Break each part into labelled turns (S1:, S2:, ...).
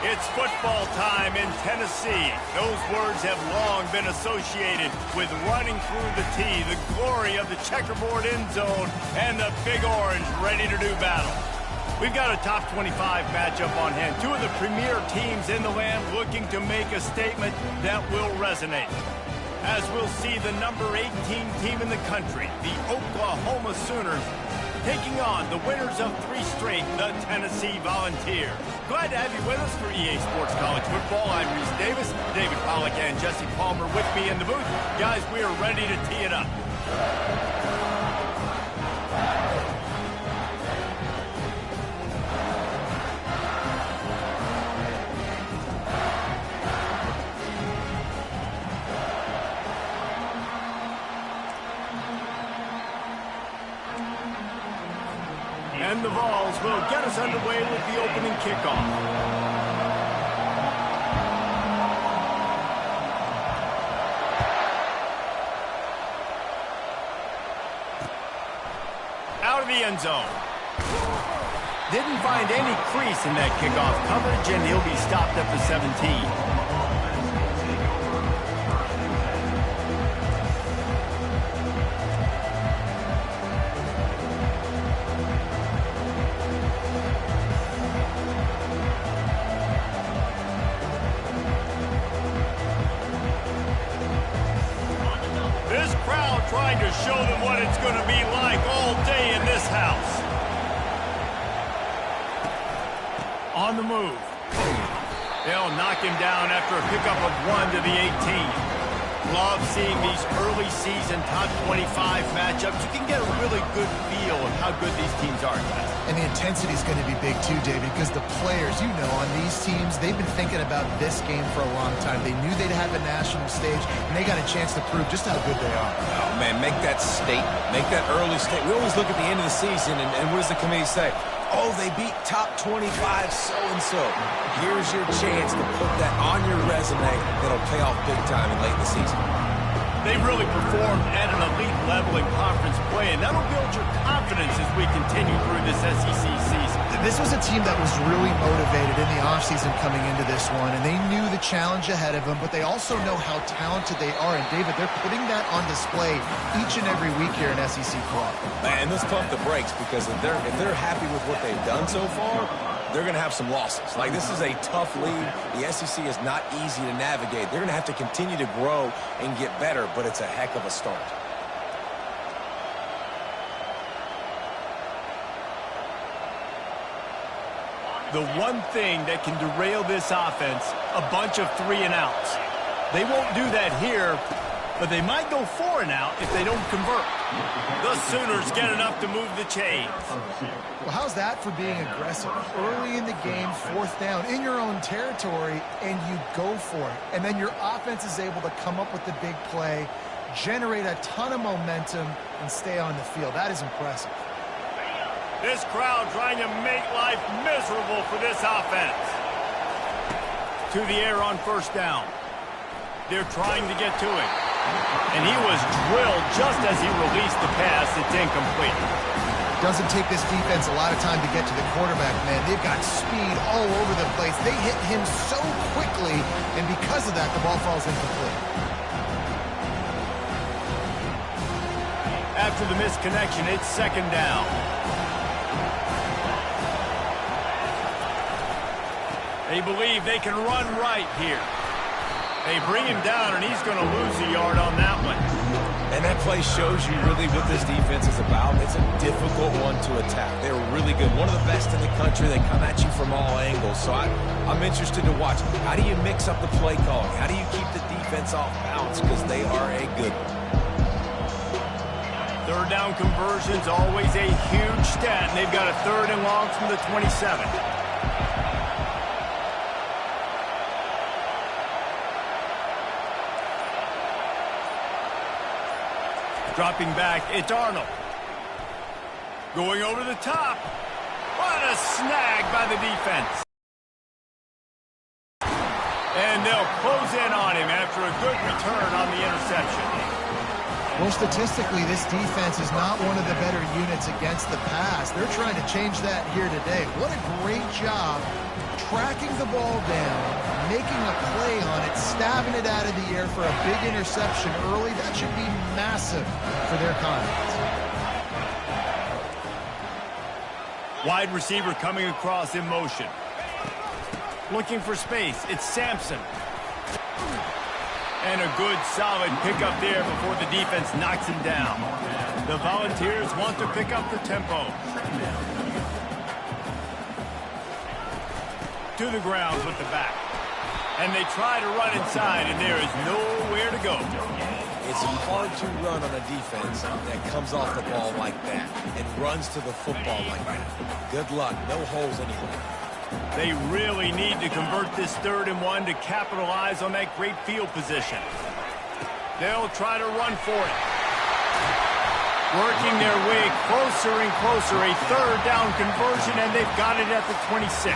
S1: It's football time in Tennessee. Those words have long been associated with running through the tee, the glory of the checkerboard end zone, and the Big Orange ready to do battle. We've got a top 25 matchup on hand. Two of the premier teams in the land looking to make a statement that will resonate. As we'll see the number 18 team in the country, the Oklahoma Sooners, taking on the winners of 3 straight, the Tennessee Volunteers. Glad to have you with us for EA Sports College Football. I'm Reese Davis, David Pollack and Jesse Palmer with me in the booth. Guys, we are ready to tee it up. And the Vols will get us underway with the opening kickoff. Out of the end zone. Didn't find any crease in that kickoff coverage, and he'll be stopped at the 17. Trying to show them what it's going to be like all day in this house. On the move. They'll knock him down after a pickup of 1 to the 18. Love seeing these early season top 25 matchups. You can get a really good feel of how good these teams are, guys.
S2: And the intensity is going to be big too, David, because the players, you know, on these teams, they've been thinking about this game for a long time. They knew they'd have a national stage, and they got a chance to prove just how good they are.
S3: Oh, man, make that statement. Make that early statement. We always look at the end of the season, and what does the committee say? Oh, they beat top 25 so-and-so. Here's your chance to put that on your resume that'll pay off big time in late in the season.
S1: They've really performed at an elite level in conference play, and that'll build your confidence as we continue through this SEC season.
S2: This was a team that was really motivated in the offseason coming into this one, and they knew the challenge ahead of them, but they also know how talented they are. And, David, they're putting that on display each and every week here in SEC play.
S3: And let's pump the brakes, because if they're happy with what they've done so far, they're going to have some losses. Like, this is a tough league. The SEC is not easy to navigate. They're going to have to continue to grow and get better, but it's a heck of a start.
S1: The one thing that can derail this offense, a bunch of 3 and outs. They won't do that here, but they might go 4 and out if they don't convert. The Sooners get enough to move the chains.
S2: Well, how's that for being aggressive? Early in the game, 4th down, in your own territory, and you go for it. And then your offense is able to come up with the big play, generate a ton of momentum, and stay on the field. That is impressive.
S1: This crowd trying to make life miserable for this offense. To the air on 1st down. They're trying to get to it. And he was drilled just as he released the pass. It's incomplete.
S2: Doesn't take this defense a lot of time to get to the quarterback, man. They've got speed all over the place. They hit him so quickly, and because of that, the ball falls incomplete.
S1: After the misconnection, it's 2nd down. They believe they can run right here. They bring him down, and he's going to lose a yard on that one.
S3: And that play shows you really what this defense is about. It's a difficult one to attack. They're really good. One of the best in the country. They come at you from all angles. So I'm interested to watch. How do you mix up the play calling? How do you keep the defense off balance? Because they are a good one.
S1: 3rd down conversion's always a huge stat, and they've got a 3rd and long from the 27. Dropping back, it's Arnold. Going over the top. What a snag by the defense. And they'll close in on him after a good return on the interception.
S2: Well, statistically, this defense is not one of the better units against the pass. They're trying to change that here today. What a great job tracking the ball down, making a play on it, stabbing it out of the air for a big interception early. That should be massive for their confidence.
S1: Wide receiver coming across in motion. Looking for space. It's Sampson. And a good, solid pickup there before the defense knocks him down. The Volunteers want to pick up the tempo. To the ground with the back. And they try to run inside, and there is nowhere to go.
S3: It's hard to run on a defense that comes off the ball like that and runs to the football like that. Good luck. No holes anywhere.
S1: They really need to convert this 3rd and 1 to capitalize on that great field position. They'll try to run for it. Working their way closer and closer. A 3rd down conversion, and they've got it at the 26.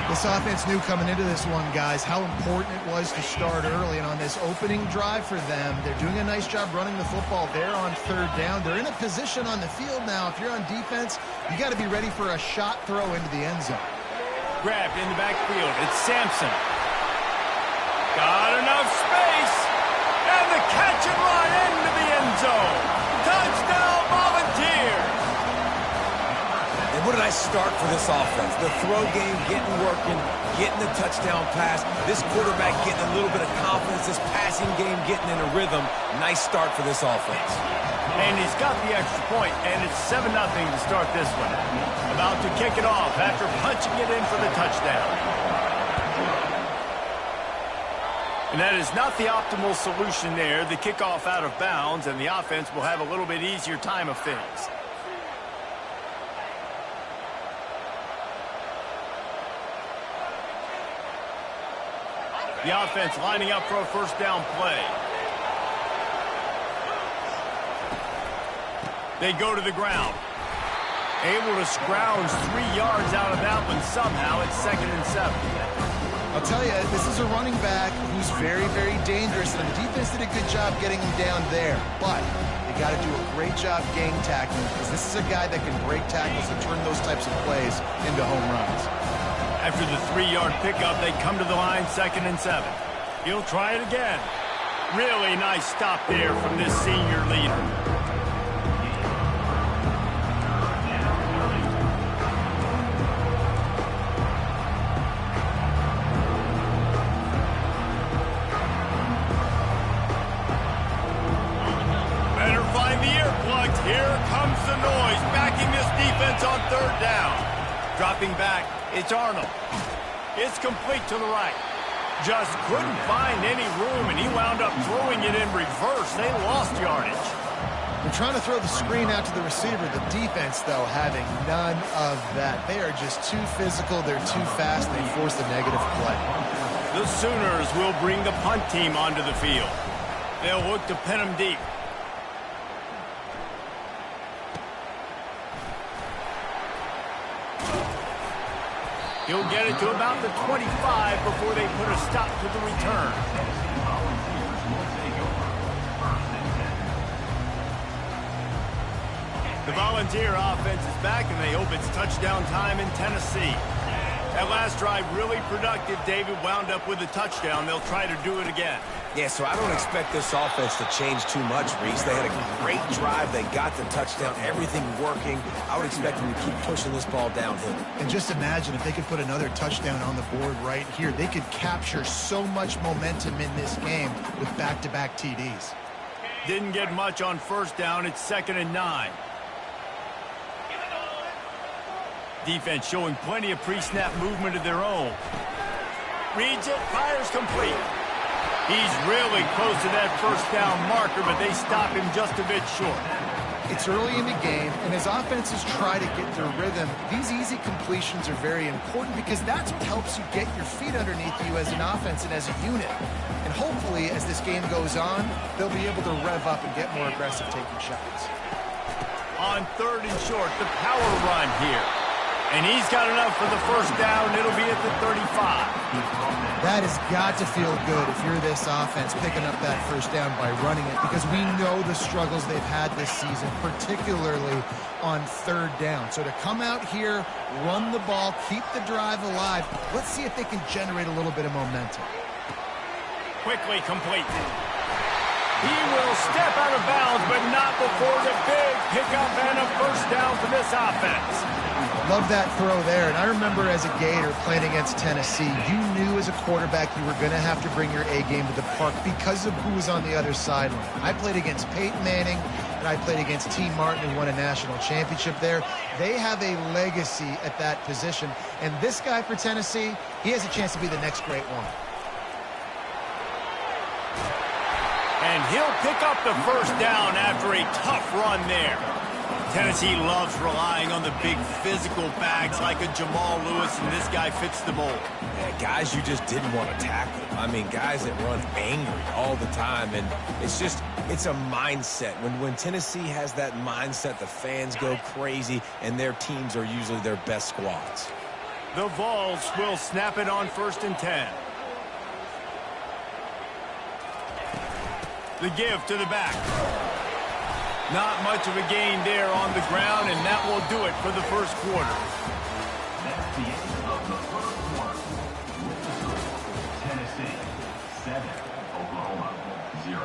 S2: This offense knew coming into this one, guys, how important it was to start early. And on this opening drive for them, they're doing a nice job running the football there on 3rd down. They're in a position on the field now. If you're on defense, you got to be ready for a shot throw into the end zone.
S1: Grabbed in the backfield. It's Sampson. Got enough space. And the catch and run into the end zone. Touchdown, Volunteers.
S3: And what did I start for this offense? The throw game getting working, getting the touchdown pass. This quarterback getting a little bit of confidence. This passing game getting in a rhythm. Nice start for this offense.
S1: And he's got the extra point, and it's 7-0 to start this one. About to kick it off after punching it in for the touchdown. And that is not the optimal solution there. The kickoff out of bounds, and the offense will have a little bit easier time of things. The offense lining up for a 1st down play. They go to the ground. Able to scrounge 3 yards out of that one somehow. It's 2nd and 7.
S2: I'll tell you, this is a running back who's very, very dangerous, and the defense did a good job getting him down there. But you got to do a great job game tackling, because this is a guy that can break tackles and turn those types of plays into home runs.
S1: After the 3-yard pickup, they come to the line, 2nd and 7. He'll try it again. Really nice stop there from this senior leader. Better find the earplugs. Here comes the noise, backing this defense on 3rd down. Dropping back. It's Arnold. It's complete to the right. Just couldn't find any room, and he wound up throwing it in reverse. They lost yardage.
S2: They're trying to throw the screen out to the receiver. The defense, though, having none of that. They are just too physical. They're too fast. They force the negative play.
S1: The Sooners will bring the punt team onto the field. They'll look to pin them deep. He'll get it to about the 25 before they put a stop to the return. The Volunteer offense is back, and they hope it's touchdown time in Tennessee. That last drive really productive. David wound up with a touchdown. They'll try to do it again.
S3: Yeah, so I don't expect this offense to change too much, Reese. They had a great drive. They got the touchdown. Everything working. I would expect them to keep pushing this ball downhill.
S2: And just imagine if they could put another touchdown on the board right here. They could capture so much momentum in this game with back-to-back TDs.
S1: Didn't get much on 1st down. It's 2nd and 9. Defense showing plenty of pre-snap movement of their own. Reads it, fires complete. He's really close to that 1st down marker, but they stop him just a bit short.
S2: It's early in the game, and as offenses try to get their rhythm, these easy completions are very important because that's what helps you get your feet underneath you as an offense and as a unit. And hopefully, as this game goes on, they'll be able to rev up and get more aggressive taking shots.
S1: On 3rd and short, the power run here. And he's got enough for the first down. It'll be at the 35.
S2: That has got to feel good if you're this offense picking up that first down by running it, because we know the struggles they've had this season, particularly on third down. So to come out here, run the ball, keep the drive alive, let's see if they can generate a little bit of momentum.
S1: Quickly complete. He will step out of bounds, but not before the big pickup and a first down for this offense.
S2: Love that throw there. And I remember as a Gator playing against Tennessee, you knew as a quarterback you were going to have to bring your A game to the park because of who was on the other sideline. I played against Peyton Manning, and I played against T. Martin, who won a national championship there. They have a legacy at that position. And this guy for Tennessee, he has a chance to be the next great one.
S1: And he'll pick up the first down after a tough run there. Tennessee loves relying on the big physical backs like a Jamal Lewis, and this guy fits the mold.
S3: Yeah, guys you just didn't want to tackle. I mean, guys that run angry all the time, and it's a mindset. When Tennessee has that mindset, the fans go crazy, and their teams are usually their best squads.
S1: The Vols will snap it on 1st and 10. The give to the back. Not much of a gain there on the ground, and that will do it for the first quarter.
S4: That's the end of the first quarter. With the score, Tennessee 7, Oklahoma 0.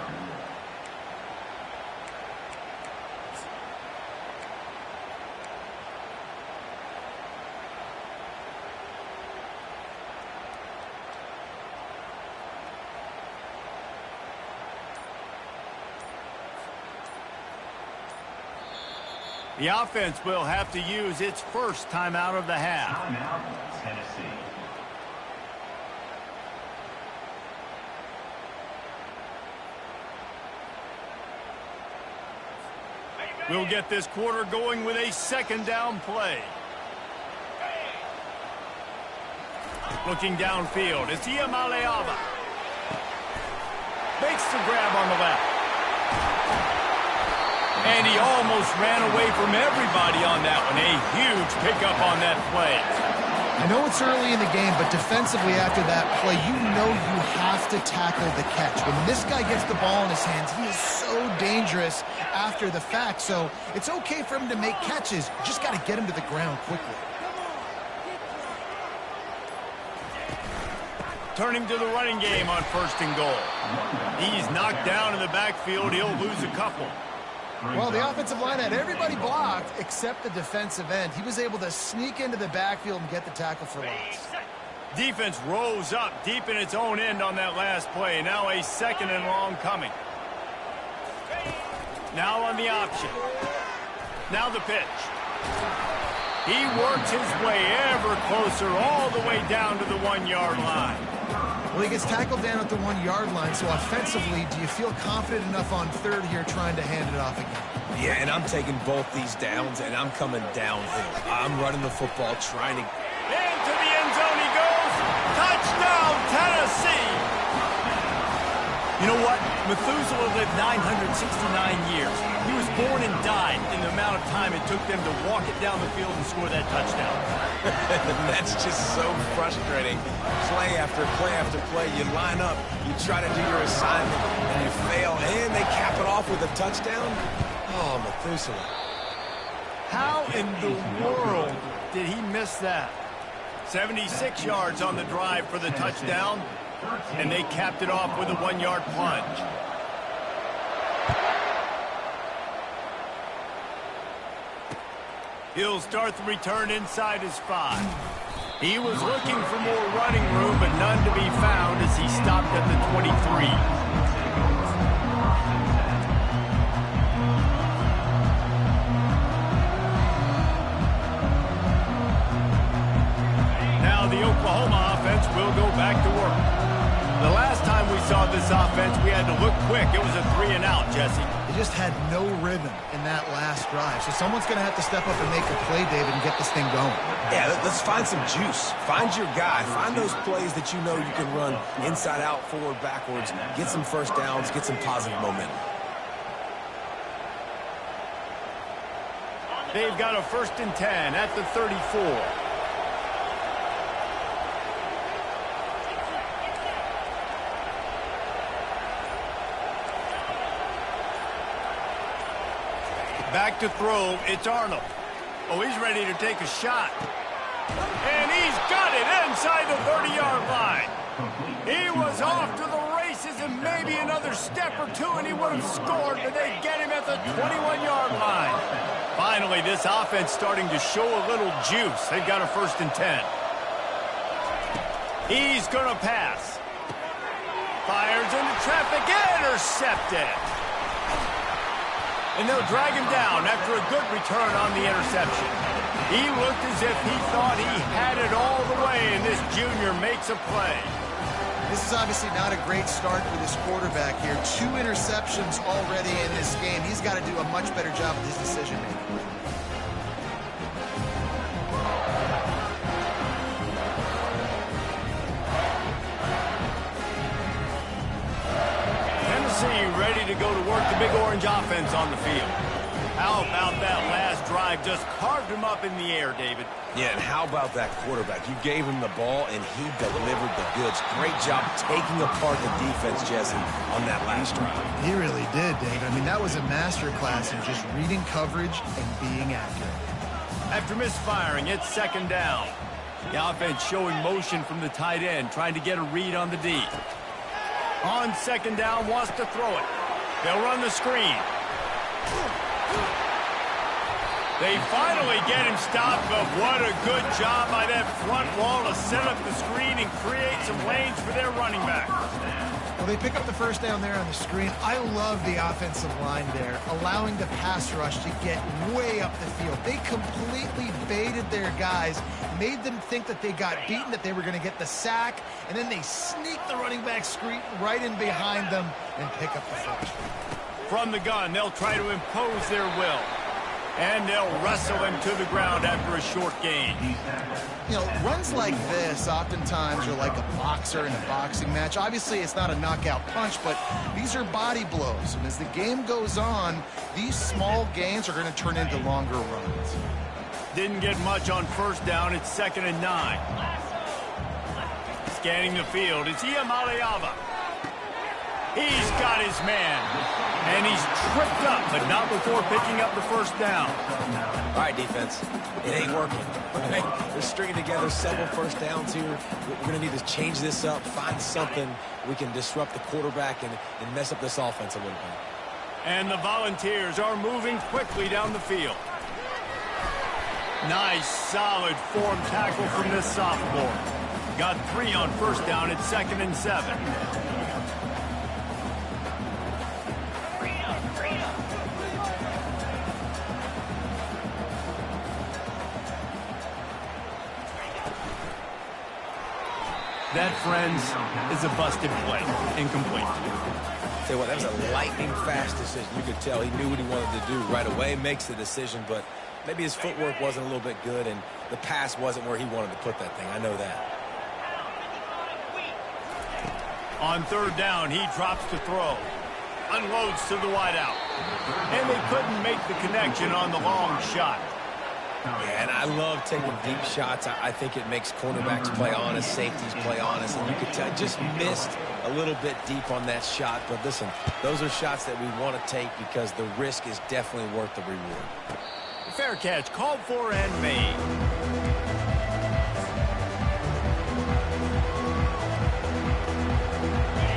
S1: The offense will have to use its first timeout of the half.
S4: Timeout, Tennessee.
S1: We'll get this quarter going with a second down play. Looking downfield, it's Iamaleava. Makes the grab on the left. And he almost ran away from everybody on that one. A huge pickup on that play.
S2: I know it's early in the game, but defensively after that play, you know you have to tackle the catch. When this guy gets the ball in his hands, he is so dangerous after the fact. So it's okay for him to make catches. You just got to get him to the ground quickly.
S1: Turning to the running game on 1st and goal. He's knocked down in the backfield. He'll lose a couple.
S2: Well, the offensive line had everybody blocked except the defensive end. He was able to sneak into the backfield and get the tackle for loss.
S1: Defense rose up deep in its own end on that last play. Now a 2nd and long coming. Now on the option. Now the pitch. He works his way ever closer all the way down to the 1-yard line.
S2: Well, he gets tackled down at the 1-yard line, so offensively, do you feel confident enough on third here trying to hand it off again?
S3: Yeah, and I'm taking both these downs, and I'm coming downhill. I'm running the football, trying to...
S1: Into the end zone he goes. Touchdown, Tennessee! You know what? Methuselah lived 969 years. He was born and died in the amount of time it took them to walk it down the field and score that touchdown.
S3: That's just so frustrating. Play after play after play. You line up, you try to do your assignment, and you fail, and they cap it off with a touchdown? Oh, Methuselah.
S1: How in the world did he miss that? 76 yards on the drive for the touchdown, and they capped it off with a 1-yard plunge. He'll start the return inside his 5. He was looking for more running room, but none to be found as he stopped at the 23. Now the Oklahoma offense will go back to work. The last time we saw this offense, we had to look quick. It was a 3-and-out, Jesse.
S2: They just had no rhythm in that last drive. So someone's going to have to step up and make a play, David, and get this thing going.
S3: Yeah, let's find some juice. Find your guy. Find those plays that you know you can run inside out, forward, backwards. Get some first downs. Get some positive momentum.
S1: They've got a 1st and 10 at the 34. Back to throw, it's Arnold. Oh, he's ready to take a shot. And he's got it inside the 30-yard line. He was off to the races and maybe another step or two and he would have scored, but they get him at the 21-yard line. Finally, this offense starting to show a little juice. They've got a 1st and 10. He's going to pass. Fires into traffic, intercepted. And they'll drag him down after a good return on the interception. He looked as if he thought he had it all the way, and this junior makes a play.
S2: This is obviously not a great start for this quarterback here. 2 interceptions already in this game. He's got to do a much better job with his decision-making.
S1: Ready to go to work the Big Orange offense on the field. How about that last drive? Just carved him up in the air, David.
S3: Yeah, and how about that quarterback? You gave him the ball, and he delivered the goods. Great job taking apart the defense, Jesse, on that last drive.
S2: He really did, David. I mean, that was a masterclass in just reading coverage and being accurate.
S1: After misfiring, it's 2nd down. The offense showing motion from the tight end, trying to get a read on the D. On 2nd down, wants to throw it. They'll run the screen. They finally get him stopped, but what a good job by that front wall to set up the screen and create some lanes for their running back.
S2: Well, they pick up the 1st down there on the screen. I love the offensive line there, allowing the pass rush to get way up the field. They completely baited their guys, made them think that they got beaten, that they were going to get the sack, and then they sneak the running back screen right in behind them and pick up the 1st.
S1: From the gun, they'll try to impose their will. And they'll wrestle him to the ground after a short gain.
S2: You know, runs like this oftentimes are like a boxer in a boxing match. Obviously, it's not a knockout punch, but these are body blows. And as the game goes on, these small gains are going to turn into longer runs.
S1: Didn't get much on 1st down. It's 2nd and 9. Scanning the field, it's Iamaleava. He's got his man. And he's tripped up, but not before picking up the 1st down.
S3: All right, defense. It ain't working. Okay? They're stringing together several 1st downs here. We're going to need to change this up, find something we can disrupt the quarterback and mess up this offense a little bit.
S1: And the Volunteers are moving quickly down the field. Nice, solid form tackle from this sophomore. Got 3 on 1st down. It's 2nd and 7. That, friends, is a busted play. Incomplete.
S3: Tell you what, that was a lightning-fast decision. You could tell he knew what he wanted to do right away, makes the decision, but maybe his footwork wasn't a little bit good, and the pass wasn't where he wanted to put that thing. I know that.
S1: On 3rd down, he drops to throw. Unloads to the wideout. And they couldn't make the connection on the long shot.
S3: Yeah, and I love taking deep shots. I think it makes cornerbacks play honest, safeties play honest, and you could tell just missed a little bit deep on that shot. But listen, those are shots that we want to take because the risk is definitely worth the reward.
S1: Fair catch, called for and made.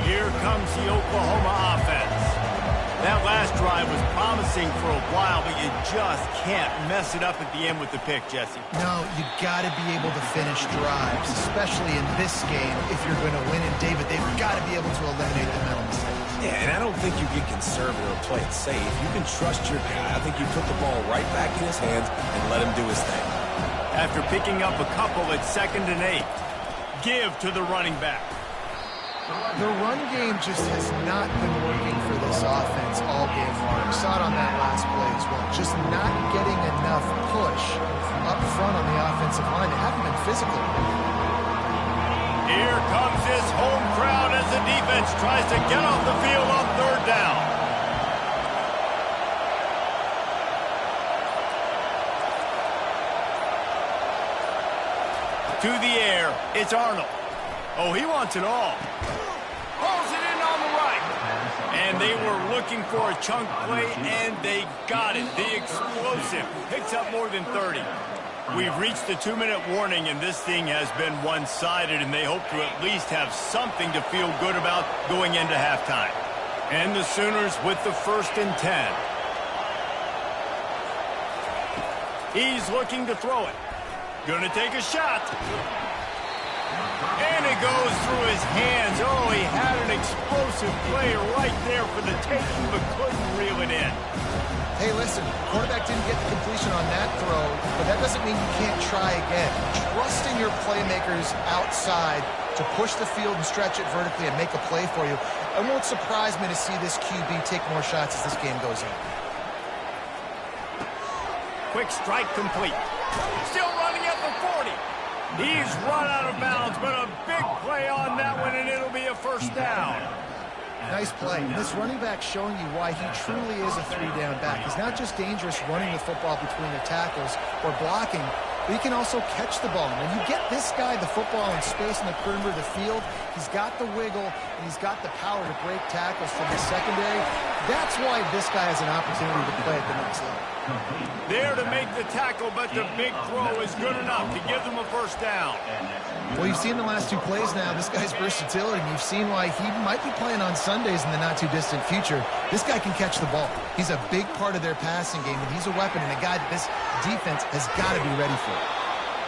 S1: Here comes the Oklahoma offense. That last drive was promising for a while, but you just can't mess it up at the end with the pick, Jesse.
S2: No, you got to be able to finish drives, especially in this game if you're going to win. And, David, they've got to be able to eliminate the mental mistakes.
S3: Yeah, and I don't think you get conservative or play it safe. You can trust your guy. I think you put the ball right back in his hands and let him do his thing.
S1: After picking up a couple at 2nd and 8, give to the running back.
S2: The run game just has not been working for this offense all game long. We saw it on that last play as well. Just not getting enough push up front on the offensive line. They haven't been physical.
S1: Here comes his home crowd as the defense tries to get off the field on 3rd down. To the air, it's Arnold. Oh, he wants it all. Pulls it in on the right. And they were looking for a chunk play, and they got it. The explosive picks up more than 30. We've reached the 2-minute warning, and this thing has been one-sided, and they hope to at least have something to feel good about going into halftime. And the Sooners with the 1st and 10. He's looking to throw it. Gonna take a shot. And it goes through his hands. Oh, he had an explosive play right there for the taking, but couldn't reel it in.
S2: Hey, listen, quarterback didn't get the completion on that throw, but that doesn't mean you can't try again. Trust in your playmakers outside to push the field and stretch it vertically and make a play for you. It won't surprise me to see this QB take more shots as this game goes on.
S1: Quick strike complete. Still running at the 40. He's run out of bounds, but a big play on that one, and it'll be a 1st down.
S2: Nice play. This running back showing you why he truly is a 3-down back. He's not just dangerous running the football between the tackles or blocking, but he can also catch the ball. And when you get this guy the football in space in the perimeter of the field, he's got the wiggle and he's got the power to break tackles from the secondary. That's why this guy has an opportunity to play at the next level.
S1: There to make the tackle, but the big throw is good enough to give them a 1st down.
S2: Well, you've seen the last 2 plays now, this guy's versatility, and you've seen why he might be playing on Sundays in the not-too-distant future. This guy can catch the ball. He's a big part of their passing game, and he's a weapon and a guy that this defense has got to be ready for.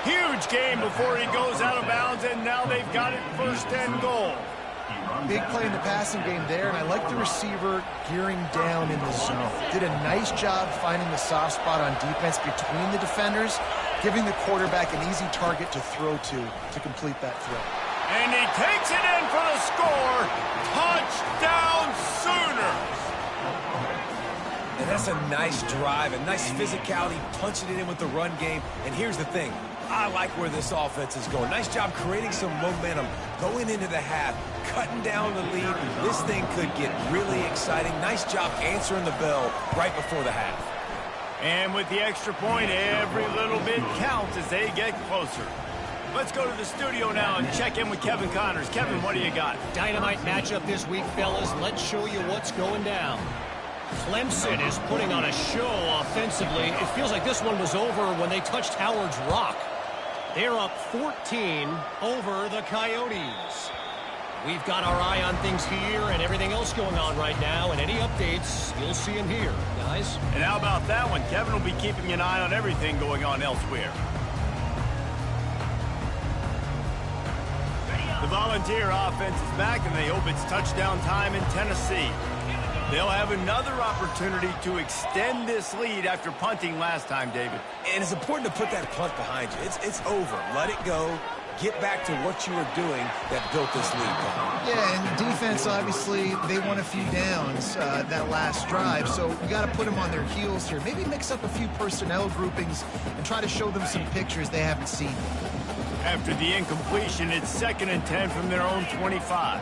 S1: Huge game before he goes out of bounds, and now they've got it 1st and goal.
S2: Big play in the passing game there, and I like the receiver gearing down in the zone. Did a nice job finding the soft spot on defense between the defenders, giving the quarterback an easy target to throw to complete that throw.
S1: And he takes it in for the score. Touchdown Sooners!
S3: And that's a nice drive, a nice physicality, punching it in with the run game. And here's the thing. I like where this offense is going. Nice job creating some momentum, going into the half, cutting down the lead. This thing could get really exciting. Nice job answering the bell right before the half.
S1: And with the extra point, every little bit counts as they get closer. Let's go to the studio now and check in with Kevin Connors. Kevin, what do you got?
S5: Dynamite matchup this week, fellas. Let's show you what's going down. Clemson is putting on a show offensively. It feels like this one was over when they touched Howard's Rock. They're up 14 over the Coyotes. We've got our eye on things here and everything else going on right now, and any updates, you'll see them here, guys.
S1: And how about that one? Kevin will be keeping an eye on everything going on elsewhere. The Volunteer offense is back, and they hope it's touchdown time in Tennessee. They'll have another opportunity to extend this lead after punting last time, David.
S3: And it's important to put that punt behind you. It's over. Let it go. Get back to what you were doing that built this lead.
S2: Yeah, and the defense, obviously, they won a few downs that last drive, so we got to put them on their heels here. Maybe mix up a few personnel groupings and try to show them some pictures they haven't seen.
S1: After the incompletion, it's 2nd and 10 from their own 25.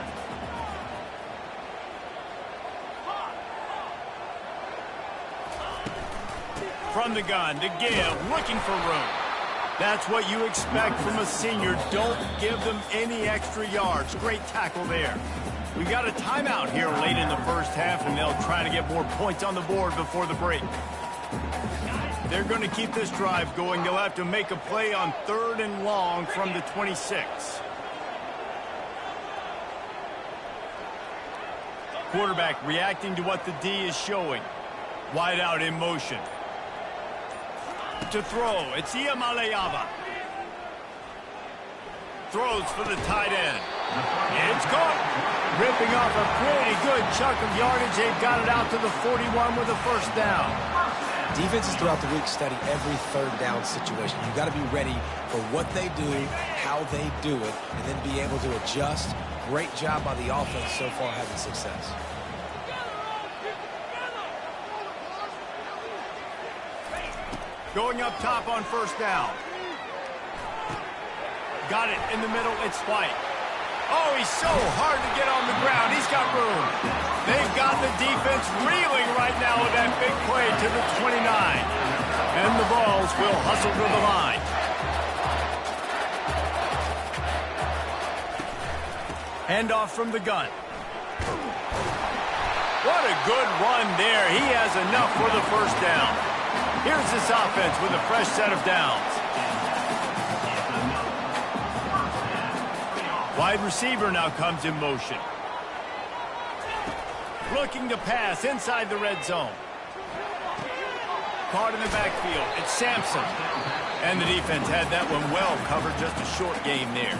S1: From the gun to give, looking for room. That's what you expect from a senior. Don't give them any extra yards. Great tackle there. We got a timeout here late in the 1st half, and they'll try to get more points on the board before the break. They're going to keep this drive going. They'll have to make a play on 3rd and long from the 26. Quarterback reacting to what the D is showing. Wide out in motion. To throw, it's Iamaleava. Throws for the tight end. It's caught. Ripping off a pretty good chunk of yardage. They've got it out to the 41 with a 1st down.
S3: Defenses throughout the week study every 3rd down situation. You've got to be ready for what they do, how they do it, and then be able to adjust. Great job by the offense so far having success.
S1: Going up top on 1st down. Got it in the middle. It's White. Oh, he's so hard to get on the ground. He's got room. They've got the defense reeling right now with that big play to the 29. And the Vols will hustle to the line. Handoff from the gun. What a good run there. He has enough for the first down. Here's this offense with a fresh set of downs. Wide receiver now comes in motion. Looking to pass inside the red zone. Caught in the backfield. It's Sampson. And the defense had that one well covered. Just a short game there.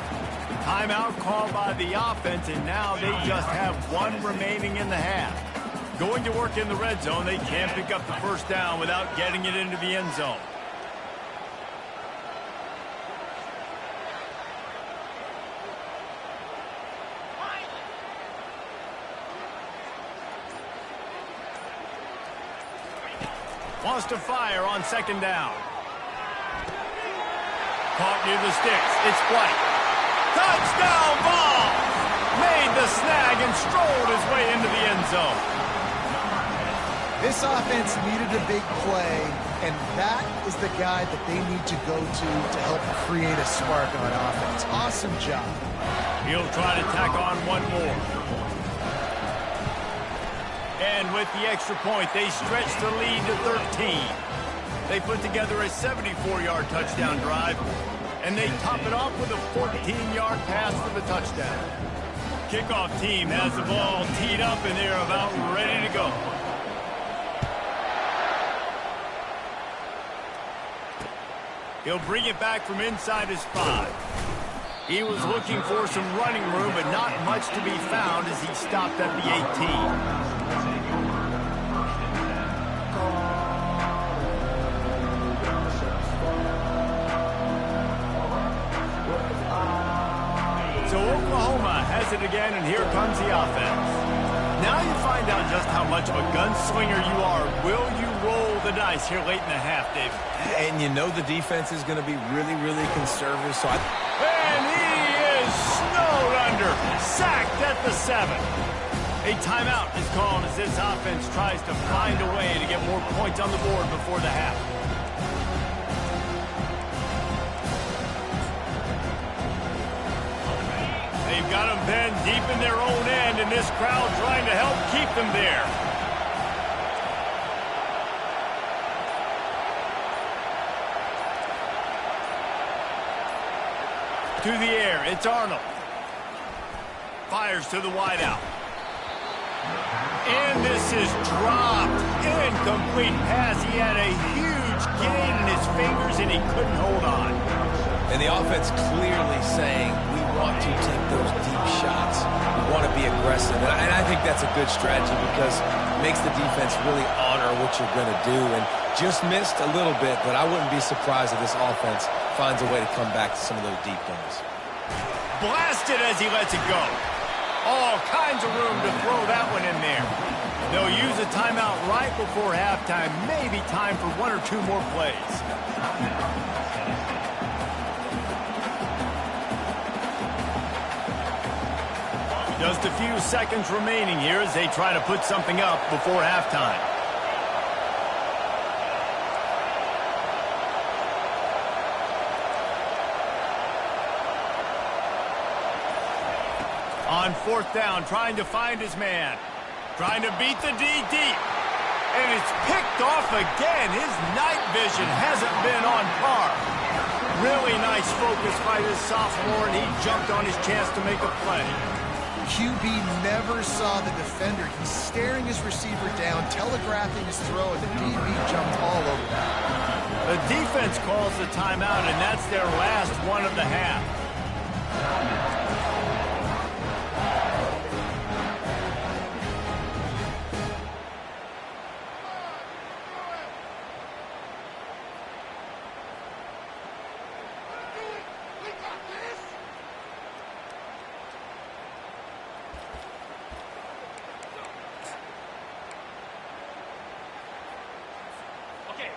S1: Timeout called by the offense, and now they just have one remaining in the half. Going to work in the red zone, they can't pick up the first down without getting it into the end zone. Wants to fire on second down. Caught near the sticks. It's White. Touchdown ball! Made the snag and strolled his way into the end zone.
S2: This offense needed a big play, and that is the guy that they need to go to help create a spark on offense. Awesome job.
S1: He'll try to tack on one more. And with the extra point, they stretch the lead to 13. They put together a 74-yard touchdown drive, and they top it off with a 14-yard pass for the touchdown. Kickoff team has the ball teed up, and they're about ready to go. He'll bring it back from inside his 5. He was looking for some running room, but not much to be found as he stopped at the 18. So Oklahoma has it again, and here comes the offense. Now you find out just how much of a gunslinger you are. Will you roll the dice here late in the half, David?
S3: And you know the defense is going to be really, really conservative. So
S1: And he is snowed under, sacked at the 7. A timeout is called as this offense tries to find a way to get more points on the board before the half. They've got them then deep in their own end, and this crowd trying to help keep them there. To the air, it's Arnold. Fires to the wideout. And this is dropped. Incomplete pass. He had a huge gain in his fingers, and he couldn't hold on.
S3: And the offense clearly saying, we want to take those deep shots. We want to be aggressive. And I think that's a good strategy because it makes the defense really honor what you're going to do. And just missed a little bit, but I wouldn't be surprised if this offense finds a way to come back to some of those deep ones.
S1: Blasted as he lets it go. All kinds of room to throw that one in there. They'll use a timeout right before halftime. Maybe time for one or two more plays. Just a few seconds remaining here as they try to put something up before halftime. On fourth down, trying to find his man. Trying to beat the D deep. And it's picked off again. His night vision hasn't been on par. Really nice focus by this sophomore, and he jumped on his chance to make a play.
S2: QB never saw the defender. He's staring his receiver down, telegraphing his throw, and the DB jumped all over that.
S1: The defense calls the timeout, and that's their last one of the half.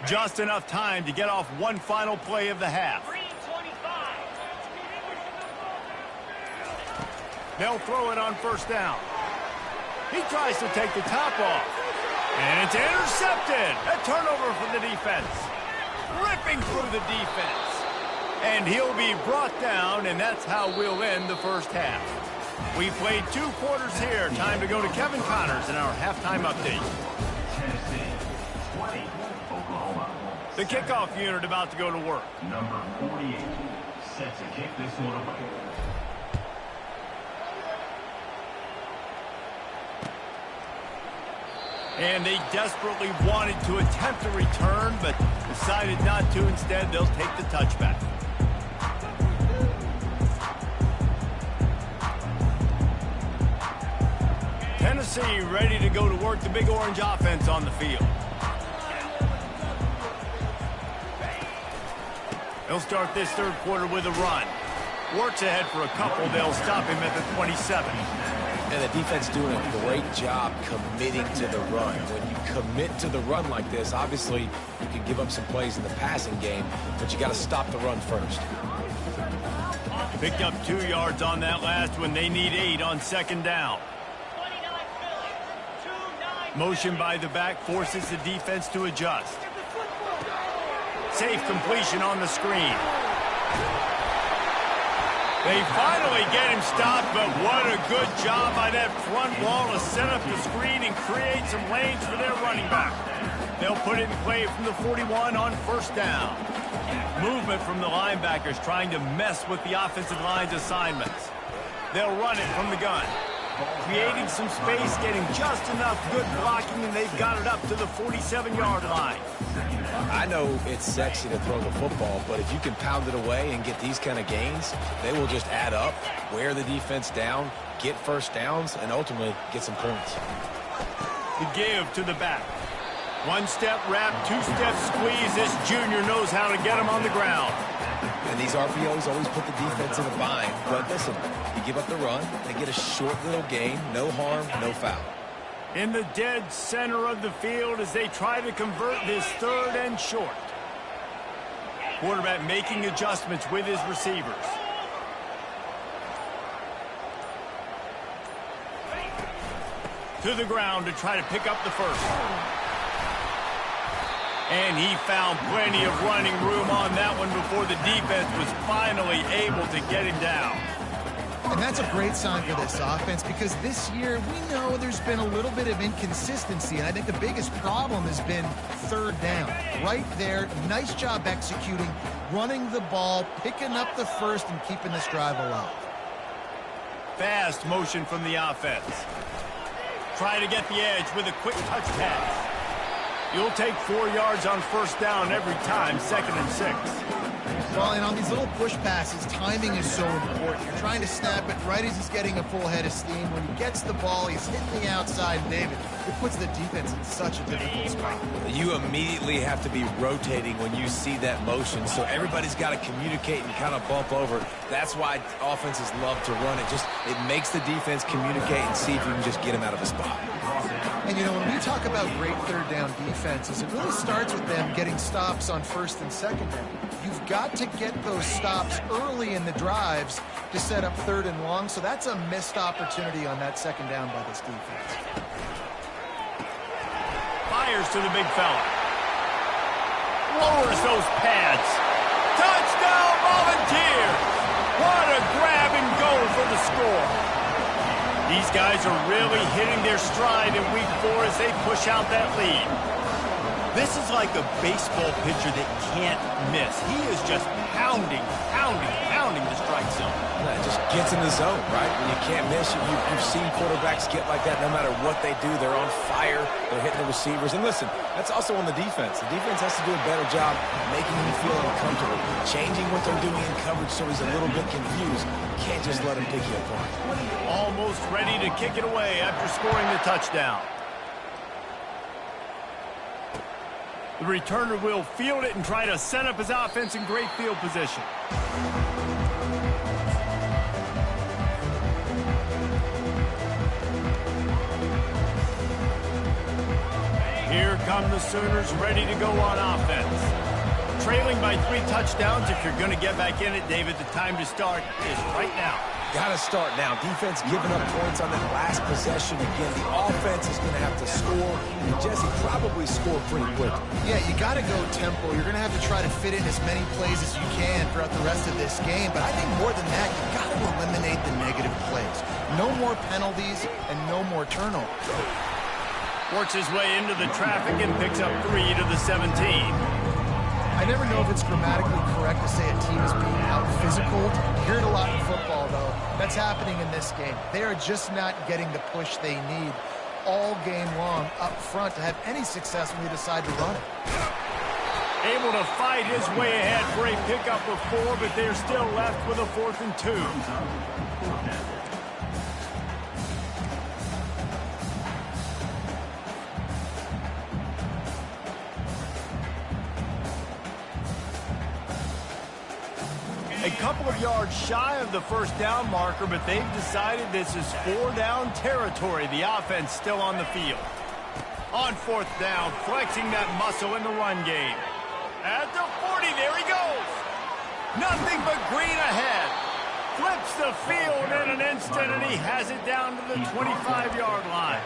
S1: Just enough time to get off one final play of the half. They'll throw it on first down. He tries to take the top off. And it's intercepted. A turnover for the defense. Ripping through the defense. And he'll be brought down, and that's how we'll end the first half. We played 2 quarters here. Time to go to Kevin Connors in our halftime update.
S4: Tennessee, 20, Oklahoma.
S1: The kickoff unit about to go to work.
S4: Number 48, set to kick this one away.
S1: And they desperately wanted to attempt a return, but decided not to. Instead, they'll take the touchback. Tennessee ready to go to work. The Big Orange offense on the field. They'll start this third quarter with a run. Works ahead for a couple. They'll stop him at the 27.
S3: And the defense doing a great job committing to the run. When you commit to the run like this, obviously you can give up some plays in the passing game, but you got to stop the run first.
S1: Picked up 2 yards on that last one. They need 8 on second down. Motion by the back forces the defense to adjust. Safe completion on the screen. They finally get him stopped, but what a good job by that front wall to set up the screen and create some lanes for their running back. They'll put it in play from the 41 on first down. Movement from the linebackers trying to mess with the offensive line's assignments. They'll run it from the gun. Creating some space, getting just enough good blocking, and they've got it up to the 47-yard line.
S3: I know it's sexy to throw the football, but if you can pound it away and get these kind of gains, they will just add up, wear the defense down, get first downs, and ultimately get some points.
S1: The give to the back. 1-step wrap, 2-step squeeze. This junior knows how to get him on the ground.
S3: And these RPOs always put the defense in a bind. But listen, you give up the run, they get a short little gain, no harm, no foul.
S1: In the dead center of the field as they try to convert this third and short. Quarterback making adjustments with his receivers. To the ground to try to pick up the first. And he found plenty of running room on that one before the defense was finally able to get him down.
S2: And that's a great sign for this offense because this year we know there's been a little bit of inconsistency, and I think the biggest problem has been third down. Right there, nice job executing, running the ball, picking up the first, and keeping this drive alive.
S1: Fast motion from the offense. Try to get the edge with a quick touch pass. You'll take 4 yards on first down every time, 2nd and 6.
S2: Well, and on these little push passes, timing is so important. You're trying to snap it right as he's getting a full head of steam. When he gets the ball, he's hitting the outside, David. It puts the defense in such a difficult spot.
S3: You immediately have to be rotating when you see that motion, so everybody's got to communicate and kind of bump over. That's why offenses love to run it. It makes the defense communicate and see if you can just get him out of a spot.
S2: And, you know, when we talk about great third down defenses, it really starts with them getting stops on first and second down. You've got to get those stops early in the drives to set up third and long, so that's a missed opportunity on that second down by this defense.
S1: Fires to the big fella. Lowers those pads. Touchdown Volunteers! What a grab and go for the score. These guys are really hitting their stride in week 4 as they push out that lead. This is like a baseball pitcher that can't miss. He is just pounding the strike zone.
S3: Yeah, it just gets in the zone, right? When you can't miss, you've seen quarterbacks get like that no matter what they do. They're on fire. They're hitting the receivers. And listen, that's also on the defense. The defense has to do a better job making him feel uncomfortable, changing what they're doing in coverage so he's a little bit confused. Can't just let him pick you apart.
S1: Almost ready to kick it away after scoring the touchdown. The returner will field it and try to set up his offense in great field position. Here come the Sooners ready to go on offense. Trailing by 3 touchdowns. If you're going to get back in it, David, the time to start is right now.
S3: Got to start now. Defense giving up points on that last possession. Again, the offense is going to have to score, and Jesse probably score pretty quickly.
S2: Yeah, you got to go tempo. You're going to have to try to fit in as many plays as you can throughout the rest of this game. But I think more than that, you got to eliminate the negative plays. No more penalties and no more turnovers.
S1: Works his way into the traffic and picks up 3 to the 17.
S2: I never know if it's grammatically correct to say a team is being out-physical. You hear it a lot in football, though. That's happening in this game. They are just not getting the push they need all game long up front to have any success when they decide to run it.
S1: Able to fight his way ahead for a pickup of 4, but they're still left with a 4th and 2. A couple of yards shy of the first down marker, but they've decided this is 4-down territory. The offense still on the field. On 4th down, flexing that muscle in the run game. At the 40, there he goes. Nothing but green ahead. Flips the field in an instant, and he has it down to the 25-yard line.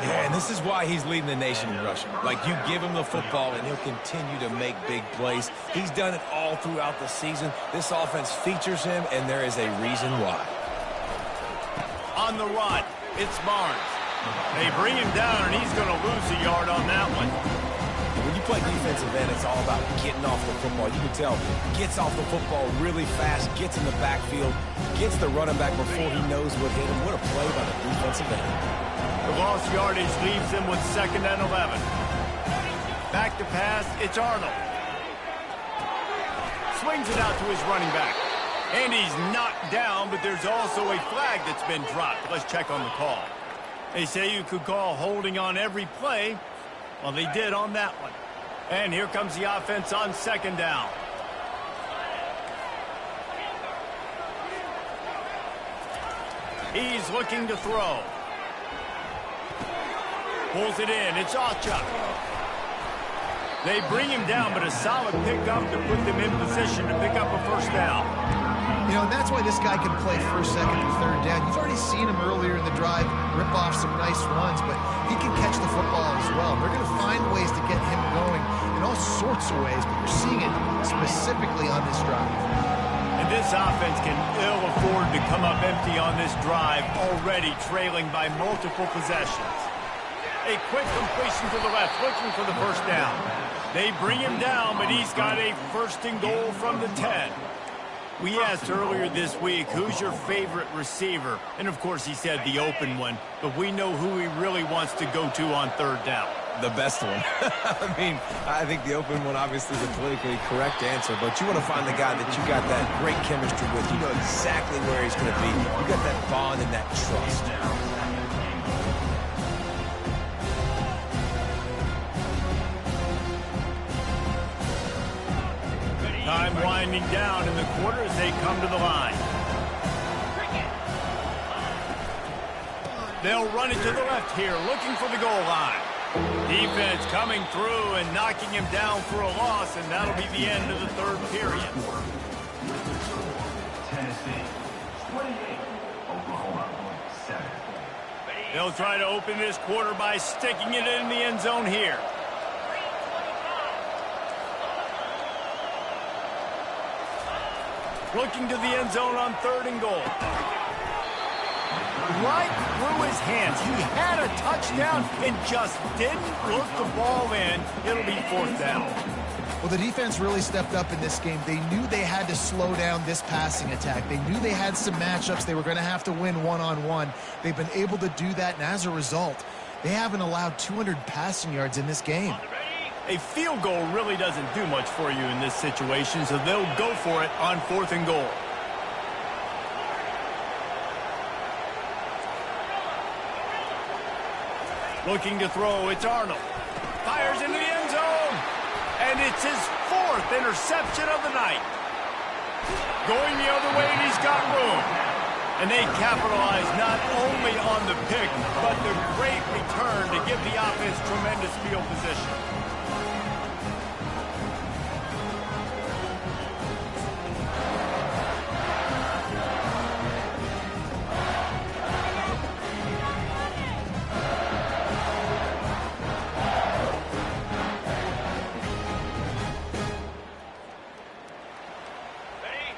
S3: Yeah, and this is why he's leading the nation in rushing. Like, you give him the football, and he'll continue to make big plays. He's done it all throughout the season. This offense features him, and there is a reason why.
S1: On the run, it's Barnes. They bring him down, and he's going to lose a yard on that one.
S3: When you play defensive end, it's all about getting off the football. You can tell, gets off the football really fast, gets in the backfield, gets the running back before he knows what hit him. What a play by the defensive end.
S1: The lost yardage leaves them with 2nd and 11. Back to pass, it's Arnold. Swings it out to his running back. And he's knocked down, but there's also a flag that's been dropped. Let's check on the call. They say you could call holding on every play. Well, they did on that one. And here comes the offense on 2nd down. He's looking to throw. Pulls it in. It's Achuk. They bring him down, but a solid pickup to put them in position to pick up a 1st down.
S2: You know, and that's why this guy can play 1st, 2nd, and 3rd down. You've already seen him earlier in the drive rip off some nice runs, but he can catch the football as well. They're going to find ways to get him going in all sorts of ways, but you're seeing it specifically on this drive.
S1: And this offense can ill afford to come up empty on this drive, already trailing by multiple possessions. A quick completion to the left, looking for the 1st down. They bring him down, but he's got a 1st and goal from the 10. We asked earlier this week, who's your favorite receiver? And, of course, he said the open one. But we know who he really wants to go to on 3rd down.
S3: The best one. I mean, I think the open one obviously is a politically correct answer, but you want to find the guy that you got that great chemistry with. You know exactly where he's going to be. You got that bond and that trust.
S1: Time winding down in the quarter as they come to the line. They'll run it to the left here, looking for the goal line. Defense coming through and knocking him down for a loss, and that'll be the end of the 3rd period.
S4: Tennessee, 28. Oklahoma, 7.
S1: They'll try to open this quarter by sticking it in the end zone here. Looking to the end zone on 3rd and goal. Right through his hands. He had a touchdown and just didn't look the ball in. It'll be 4th down.
S2: Well, the defense really stepped up in this game. They knew they had to slow down this passing attack. They knew they had some matchups they were going to have to win one-on-one. They've been able to do that, and as a result, they haven't allowed 200 passing yards in this game.
S1: A field goal really doesn't do much for you in this situation, so they'll go for it on 4th and goal. Looking to throw, it's Arnold. Fires into the end zone, and it's his 4th interception of the night. Going the other way, and he's got room. And they capitalize not only on the pick, but the great return to give the offense tremendous field position.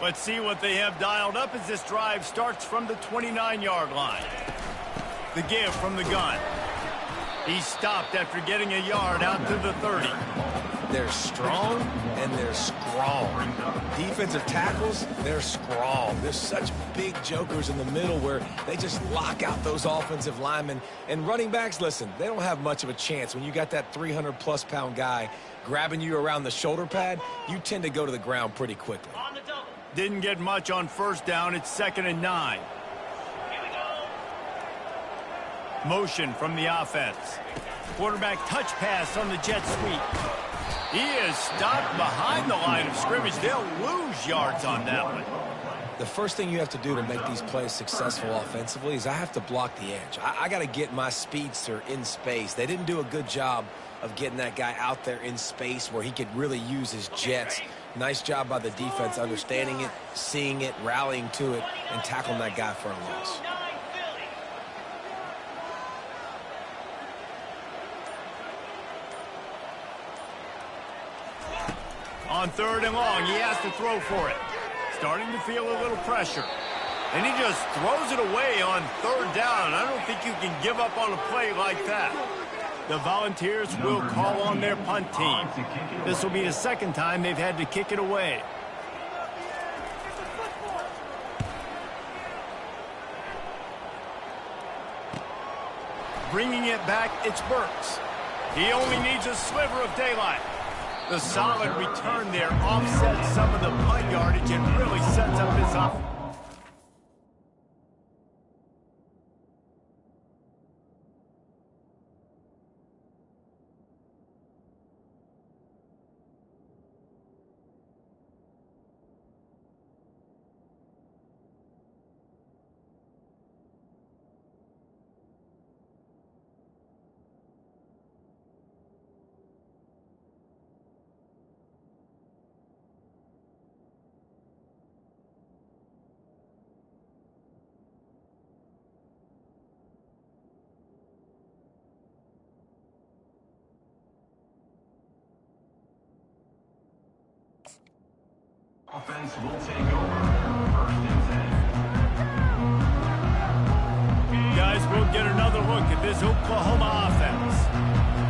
S1: Let's see what they have dialed up as this drive starts from the 29-yard line. The give from the gun. He stopped after getting a yard out to the 30.
S3: They're strong and they're strong. Defensive tackles, they're strong. There's such big jokers in the middle where they just lock out those offensive linemen. And running backs, listen, they don't have much of a chance. When you got that 300-plus pound guy grabbing you around the shoulder pad, you tend to go to the ground pretty quickly.
S1: Didn't get much on first down. It's 2nd and 9. Motion from the offense. Quarterback touch pass on the jet sweep. He is stopped behind the line of scrimmage. They'll lose yards on that one.
S3: The first thing you have to do to make these plays successful offensively is I have to block the edge. I got to get my speedster in space. They didn't do a good job of getting that guy out there in space where he could really use his jets. Nice job by the defense understanding it, seeing it, rallying to it, and tackling that guy for a loss.
S1: On 3rd and long, he has to throw for it. Starting to feel a little pressure. And he just throws it away on 3rd down. I don't think you can give up on a play like that. The Volunteers will call on their punt team. This will be the 2nd time they've had to kick it away. Bringing it back, it's Burks. He only needs a sliver of daylight. The solid return there offsets some of the punt yardage and really sets up his offense.
S4: Offense will take over. 1st and 10.
S1: Guys, we'll get another look at this Oklahoma offense.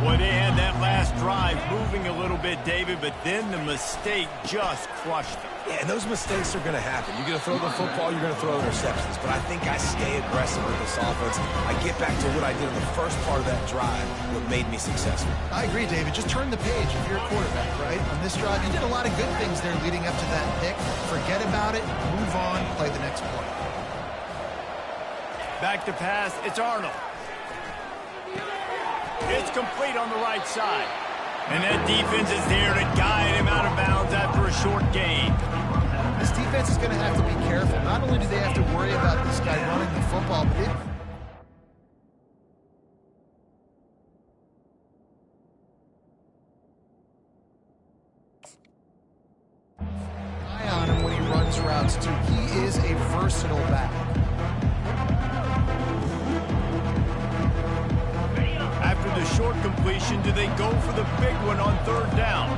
S1: Boy, they had that last drive moving a little bit, David, but then the mistake just crushed them.
S3: Yeah, and those mistakes are going to happen. You're going to throw the football, you're going to throw interceptions. But I think I stay aggressive with this offense. I get back to what I did in the first part of that drive, what made me successful.
S2: I agree, David. Just turn the page if you're a quarterback, right? On this drive, you did a lot of good things there leading up to that pick. Forget about it, move on, play the next play.
S1: Back to pass, it's Arnold. It's complete on the right side. And that defense is there to guide him out of bounds after a short gain.
S2: This defense is going to have to be careful. Not only do they have to worry about this guy running the football, but eye on him when he runs routes, too. He is a versatile back.
S1: After the short completion, do they go for the big one on 3rd down?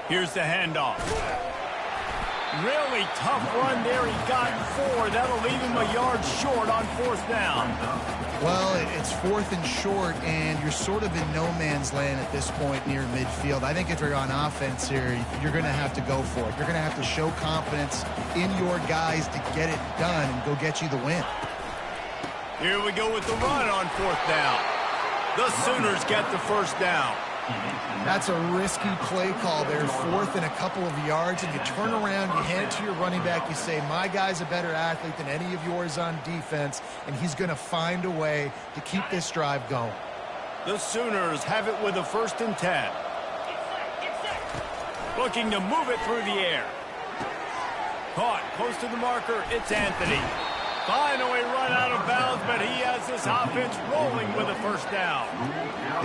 S1: Here's the handoff. Really tough run there. He got 4. That'll leave him a yard short on 4th down.
S2: Well, it's 4th and short, and you're sort of in no man's land at this point near midfield. I think if you're on offense here, you're going to have to go for it. You're going to have to show confidence in your guys to get it done and go get you the win.
S1: Here we go with the run on 4th down. The Sooners get the 1st down.
S2: That's a risky play call there, 4th and a couple of yards, and you turn around, you hand it to your running back, you say, my guy's a better athlete than any of yours on defense, and he's going to find a way to keep this drive going.
S1: The Sooners have it with a 1st and 10. Looking to move it through the air. Caught close to the marker, it's Anthony. Finally run out of bounds, but he has this offense rolling with a 1st down.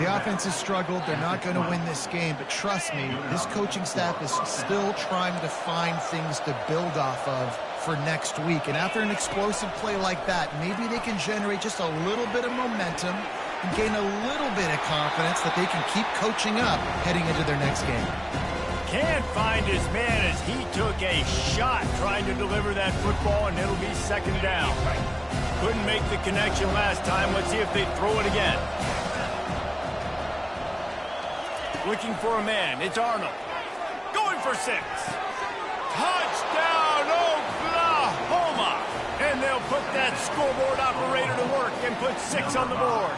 S2: The offense has struggled. They're not going to win this game, but trust me, this coaching staff is still trying to find things to build off of for next week. And after an explosive play like that, maybe they can generate just a little bit of momentum and gain a little bit of confidence that they can keep coaching up heading into their next game.
S1: Can't find his man as he took a shot trying to deliver that football, and it'll be second down. Couldn't make the connection last time. Let's see if they throw it again. Looking for a man. It's Arnold. Going for 6. Touchdown, Oklahoma! And they'll put that scoreboard operator to work and put 6 on the board.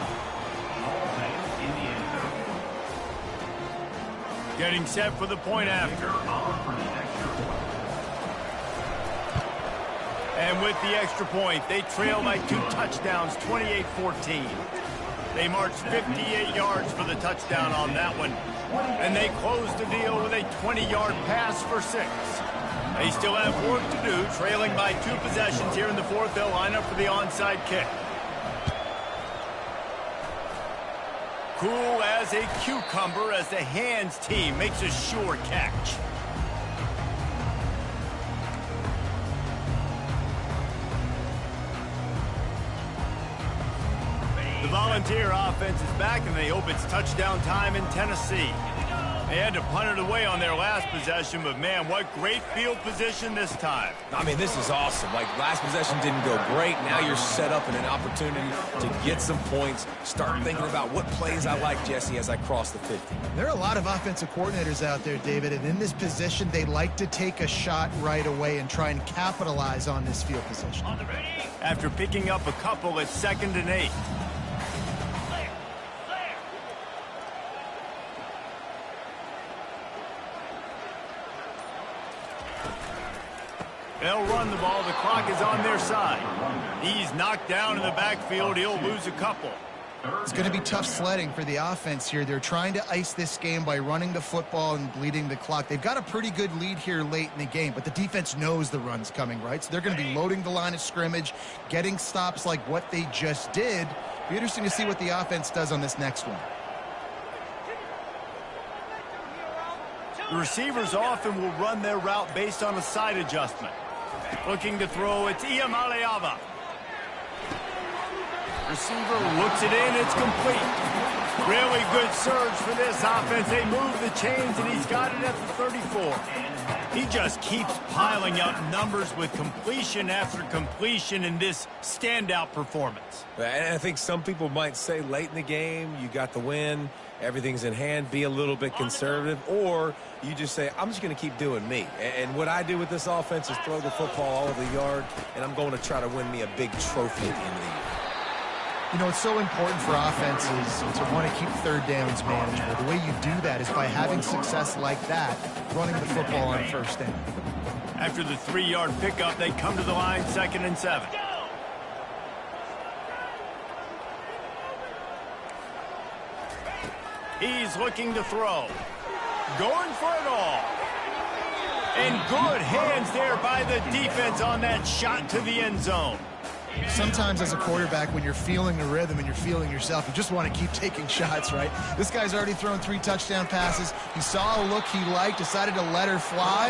S1: Getting set for the point after. And with the extra point, they trail by 2 touchdowns, 28-14. They marched 58 yards for the touchdown on that one. And they closed the deal with a 20-yard pass for 6. They still have work to do, trailing by 2 possessions here in the fourth. They'll line up for the onside kick. Cool as a cucumber as the hands team makes a sure catch. The Volunteer offense is back, and they hope it's touchdown time in Tennessee. They had to punt it away on their last possession, but man, what great field position this time.
S3: I mean, this is awesome. Like, last possession didn't go great. Now you're set up in an opportunity to get some points. Start thinking about what plays I like, Jesse, as I cross the 50.
S2: There are a lot of offensive coordinators out there, David, and in this position, they like to take a shot right away and try and capitalize on this field position.
S1: After picking up a couple at 2nd and 8. They'll run the ball. The clock is on their side. He's knocked down in the backfield. He'll lose a couple.
S2: It's going to be tough sledding for the offense here. They're trying to ice this game by running the football and bleeding the clock. They've got a pretty good lead here late in the game, but the defense knows the run's coming, right? So they're going to be loading the line of scrimmage, getting stops like what they just did. Be interesting to see what the offense does on this next one.
S1: The receivers often will run their route based on a side adjustment. Looking to throw, it's Iamaleava. Receiver looks it in, it's complete. Really good surge for this offense. They move the chains, and he's got it at the 34. He just keeps piling up numbers with completion after completion in this standout performance.
S3: And I think some people might say late in the game, you got the win, everything's in hand, be a little bit conservative, or you just say, I'm just going to keep doing me. And what I do with this offense is throw the football all over the yard, and I'm going to try to win me a big trophy at the end of the year.
S2: You know, it's so important for offenses to want to keep third downs manageable. The way you do that is by having success like that, running the football on first down.
S1: After the 3-yard pickup, they come to the line, 2nd and 7. He's looking to throw. Going for it all. And good hands there by the defense on that shot to the end zone.
S2: Sometimes as a quarterback, when you're feeling the rhythm and you're feeling yourself, you just want to keep taking shots, right? This guy's already thrown 3 touchdown passes. He saw a look he liked, decided to let her fly.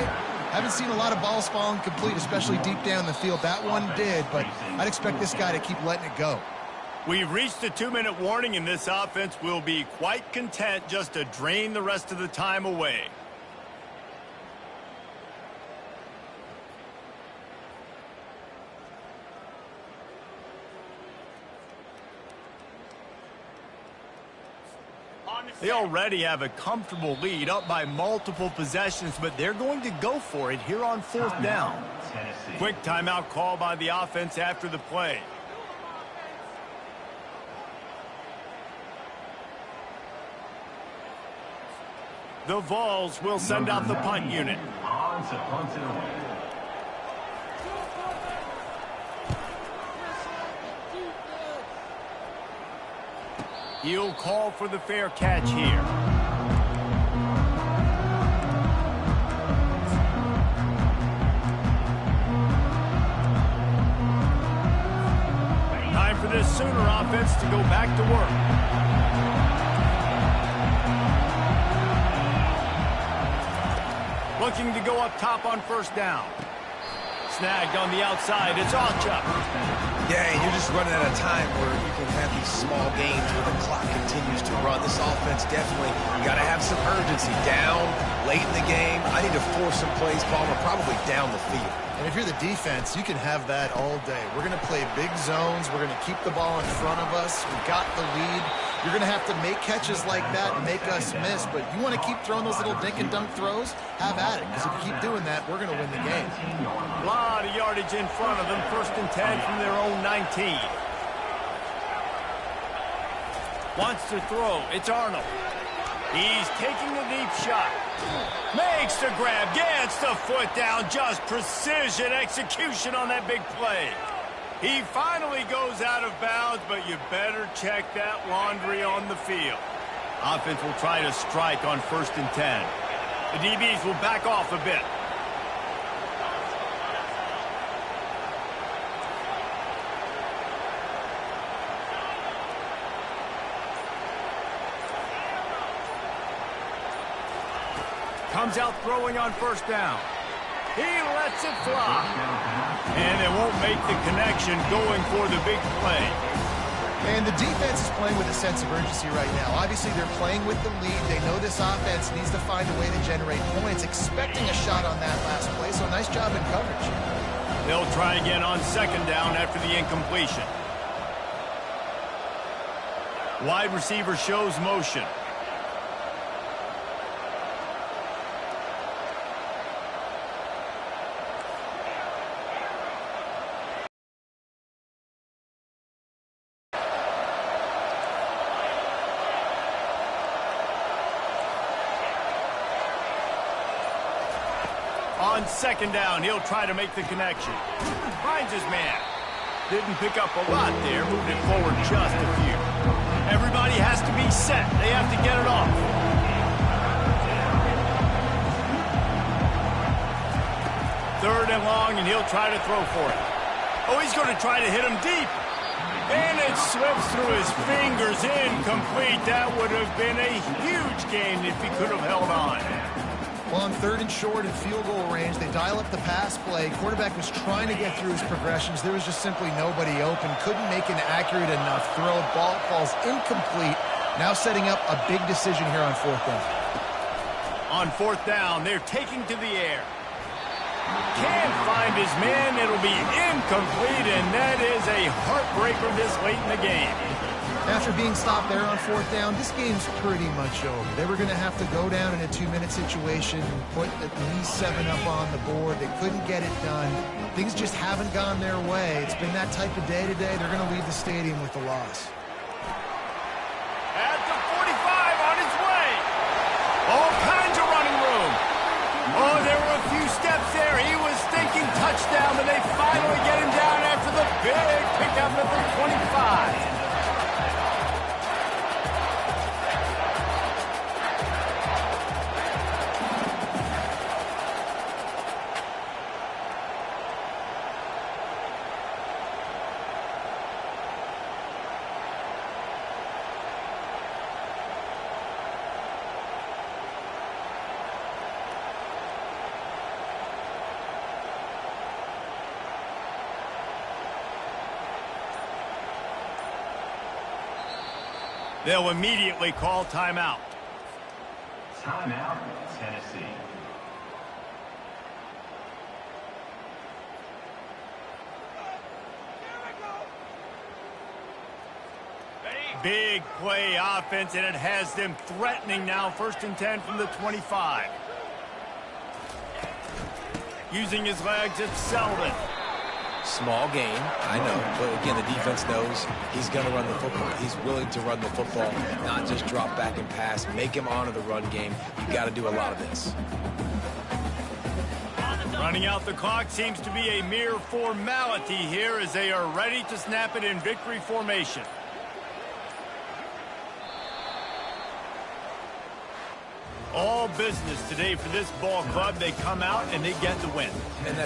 S2: Haven't seen a lot of balls falling complete, especially deep down the field. That one did, but I'd expect this guy to keep letting it go.
S1: We've reached the 2-minute warning, and this offense will be quite content just to drain the rest of the time away. They already have a comfortable lead, up by multiple possessions, but they're going to go for it here on 4th down. Quick timeout call by the offense after the play. The Vols will send out the punt unit. He'll call for the fair catch here. Time for this Sooner offense to go back to work. Looking to go up top on 1st down. Snagged on the outside. It's Ocha.
S3: Yeah, and you're just running at a time where you can have these small gains where the clock continues to run. This offense definitely, you got to have some urgency. Down, late in the game, I need to force some plays, Palmer, probably down the field.
S2: And if you're the defense, you can have that all day. We're going to play big zones. We're going to keep the ball in front of us. We got the lead. You're going to have to make catches like that and make us miss. But you want to keep throwing those little dink and dunk throws? Have at it. Because if you keep doing that, we're going to win the game.
S1: A lot of yardage in front of them. 1st and 10 from their own 19. Wants to throw. It's Arnold. He's taking the deep shot. Makes the grab. Gets the foot down. Just precision execution on that big play. He finally goes out of bounds, but you better check that laundry on the field. Offense will try to strike on 1st and 10. The DBs will back off a bit. Comes out throwing on 1st down. He lets it fly. And it won't make the connection going for the big play.
S2: And the defense is playing with a sense of urgency right now. Obviously, they're playing with the lead. They know this offense needs to find a way to generate points, expecting a shot on that last play. So nice job in coverage.
S1: They'll try again on 2nd down after the incompletion. Wide receiver shows motion. On 2nd down, he'll try to make the connection. Finds his man. Didn't pick up a lot there. Moved it forward just a few. Everybody has to be set. They have to get it off. Third and long, and he'll try to throw for it. Oh, he's going to try to hit him deep. And it slips through his fingers. Incomplete. That would have been a huge gain if he could have held on.
S2: Well, on 3rd and short and field goal range, they dial up the pass play. Quarterback was trying to get through his progressions. There was just simply nobody open. Couldn't make an accurate enough throw. Ball falls incomplete. Now setting up a big decision here on 4th down.
S1: On 4th down, they're taking to the air. Can't find his man. It'll be incomplete, and that is a heartbreaker this late in the game.
S2: After being stopped there on 4th down, this game's pretty much over. They were going to have to go down in a 2-minute situation and put at least 7 up on the board. They couldn't get it done. Things just haven't gone their way. It's been that type of day today. They're going to leave the stadium with the loss.
S1: At the 45 on his way. All kinds of running room. Oh, there were a few steps there. He was thinking touchdown, but they finally get him down after the big pickup at the 25. They'll immediately call timeout.
S4: Timeout, Tennessee.
S1: Big play offense, and it has them threatening now. 1st and 10 from the 25. Using his legs, it's Selden.
S3: Small game, I know, but again, the defense knows he's going to run the football. He's willing to run the football, not just drop back and pass, make him honor the run game. You got to do a lot of this.
S1: Running out the clock seems to be a mere formality here as they are ready to snap it in victory formation. All business today for this ball club. They come out and they get the win.
S3: And